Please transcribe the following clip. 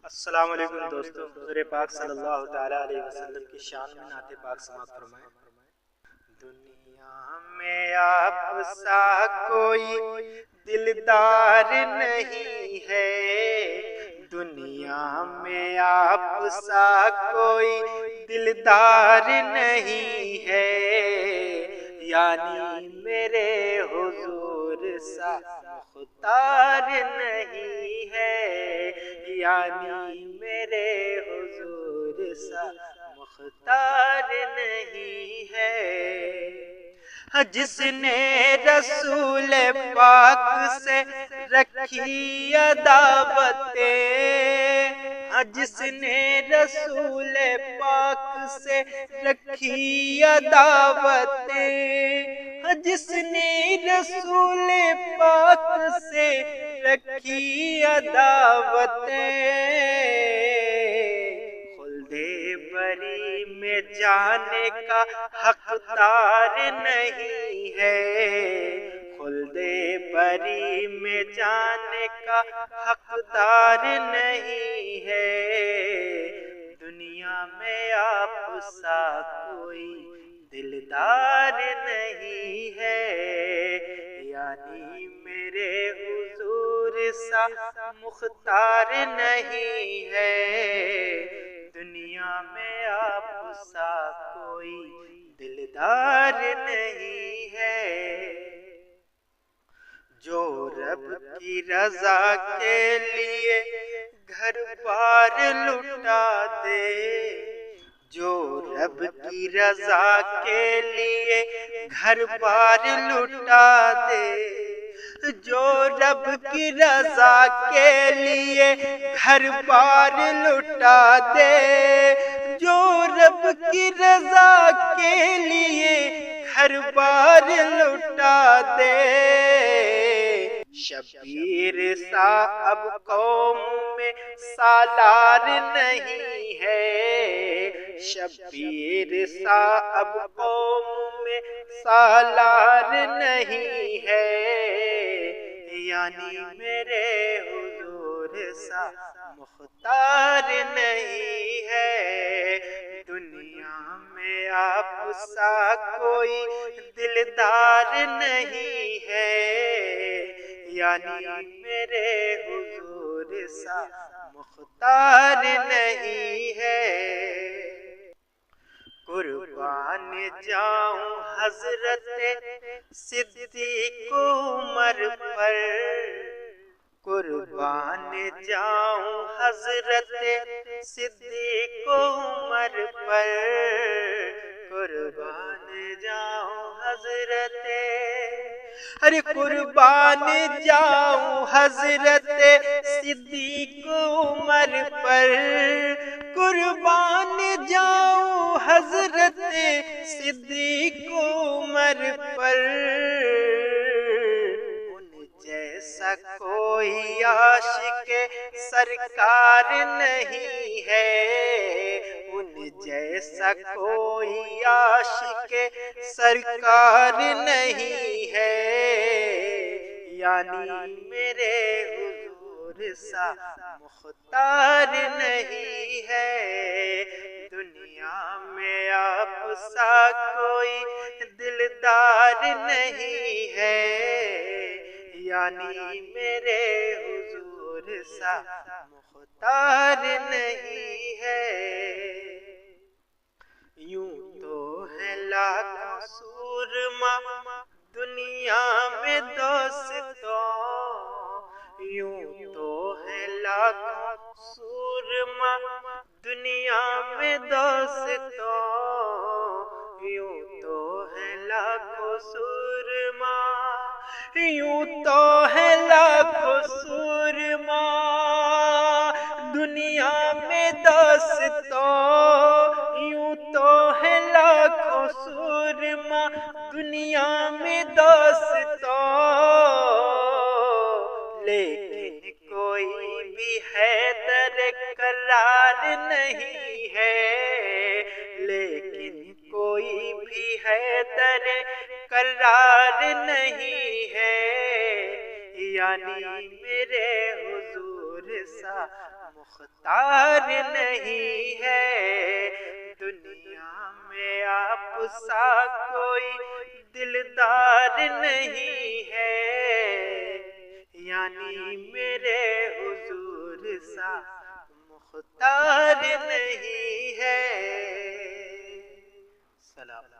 السلام علیکم دوستو، حضور پاک صلی اللہ تعالیٰ علیہ وسلم کی شان میں نعت پاک سماعت فرمائیں۔ دنیا میں آپ سا کوئی دلدار نہیں ہے، دنیا میں آپ سا کوئی دلدار نہیں ہے، یعنی میرے حضور سا مختار نہیں ہے، یعنی میرے حضور سا مختار نہیں ہے۔ جس نے رسول پاک سے رکھی عداوتیں، جس نے رسول پاک سے رکھی عداوتیں، جس نے رسول پاک سے رکھی عداوتیں، خلد بری میں جانے کا حقدار نہیں ہے، خلد بری میں جانے کا حقدار نہیں ہے، دنیا میں آپ سا کوئی دلدار نہیں ہے، یعنی میرے حضور سا مختار نہیں ہے، دنیا میں آپ سا کوئی دلدار نہیں ہے۔ جو رب کی رضا کے لیے گھر بار لٹا دے، جو رب کی رضا کے لیے گھر بار لٹا دے، جو رب کی رضا کے لیے گھر بار لٹا دے، جو رب کی رضا کے لیے گھر بار لٹا دے، شبیر سا اب قوم میں سالار نہیں ہے، شبیر سا اب قوم میں سالار نہیں ہے، یعنی میرے حضور سا مختار نہیں ہے، دنیا میں آپ سا کوئی دلدار نہیں ہے، یعنی میرے حضور سا مختار نہیں ہے۔ قربان جاؤں حضرت صدیق عمر پر، قربان جاؤں حضرت صدیق عمر پر، قربان جاؤں حضرت، ارے قربان جاؤں حضرت صدیق عمر پر، قربان جاؤں حضرت صدیق عمر پر، ان جیسا کوئی عاشق سرکار نہیں ہے، ان جیسا کوئی عاشق سرکار نہیں ہے، یعنی میرے حضور سا مختار نہیں ہے، دنیا میں آپ سا کوئی دلدار نہیں ہے، یعنی میرے حضور سا مختار نہیں ہے۔ یوں تو ہے لاکھوں سورما دنیا میں دوستوں، یوں تو ہے لاکھوں سورما دنیا میں دوستوں، یوں تو ہے لاکھوں سورما، یوں تو ہے لاکھوں سورما دنیا میں دوستوں، یوں تو ہے لاکھوں سورما دنیا میں دوستوں، لیکن کوئی بھی حیدر کرار نہیں ہے، لیکن کوئی بھی حیدر کرار نہیں ہے، یعنی میرے حضور سا مختار نہیں ہے، دنیا میں آپ سا کوئی دلدار نہیں ہے، یعنی میرے حضور سا مختار نہیں ہے۔ سلام۔